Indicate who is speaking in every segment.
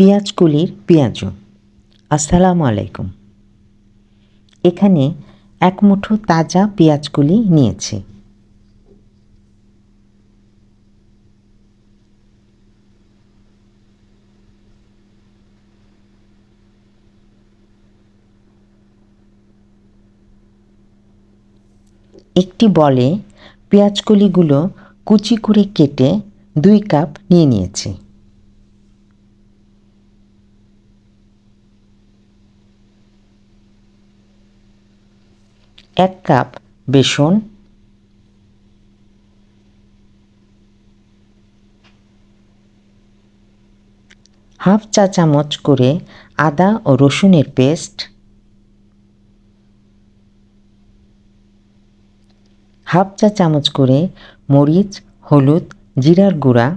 Speaker 1: পেঁয়াজকলির পেঁয়াজু। আসসালামু আলাইকুম। এখানে এক মুঠো তাজা পেঁয়াজকলি নিয়েছি। একটি বলে পেঁয়াজকলিগুলো কুচি করে কেটে 2 কাপ নিয়ে নিয়েছি। এক কাপ বেসন, হাফ চা চামচ করে আদা ও রসুনের পেস্ট, হাফ চা চামচ করে মরিচ, হলুদ, জিরার গুঁড়া,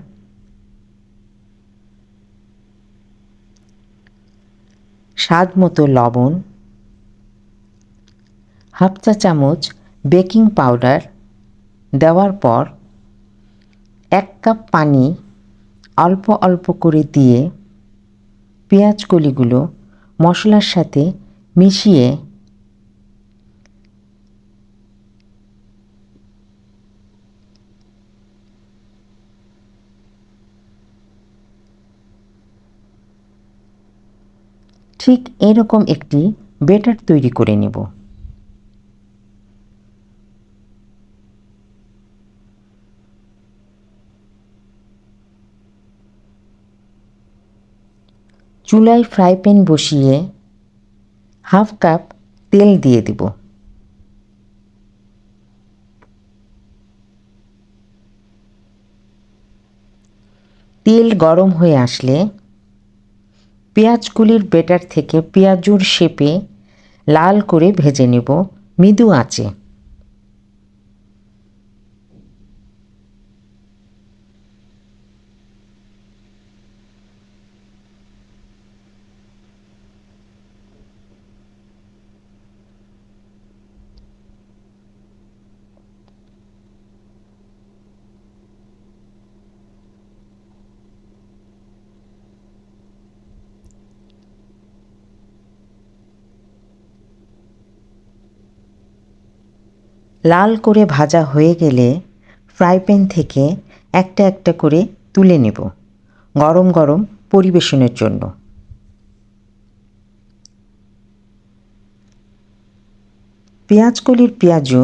Speaker 1: স্বাদ মতো লবণ, হাফ চা চামচ বেকিং পাউডার দেওয়ার পর 1 কাপ পানি অল্প অল্প করে দিয়ে পেঁয়াজকলিগুলো মশলার সাথে মিশিয়ে ঠিক এরকম একটি ব্যাটার তৈরি করে নেব। চুলায় ফ্রাই প্যান বসিয়ে হাফ কাপ তেল দিয়ে দেব। তেল গরম হয়ে আসলে পেঁয়াজকলির ব্যাটার থেকে পেঁয়াজুর শেপে লাল করে ভেজে নেব মৃদু আঁচে। লাল করে ভাজা হয়ে গেলে ফ্রাই প্যান থেকে একটা একটা করে তুলে নেব গরম গরম পরিবেশনের জন্য। পেঁয়াজকলির পেঁয়াজু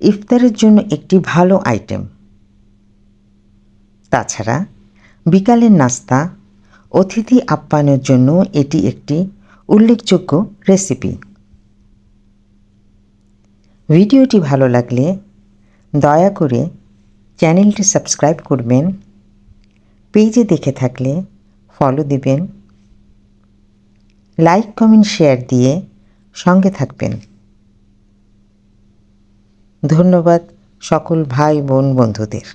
Speaker 1: ইফতারের জন্য একটি ভালো আইটেম। তাছাড়া বিকালের নাস্তা, অতিথি আপ্যায়নের জন্য এটি একটি উল্লেখযোগ্য রেসিপি। ভিডিওটি ভালো লাগলে দয়া করে চ্যানেলটি সাবস্ক্রাইব করবেন, পেজে দেখে থাকলে ফলো দিবেন, লাইক কমেন্ট শেয়ার দিয়ে সঙ্গে থাকবেন। ধন্যবাদ সকল ভাই বোন বন্ধুদের।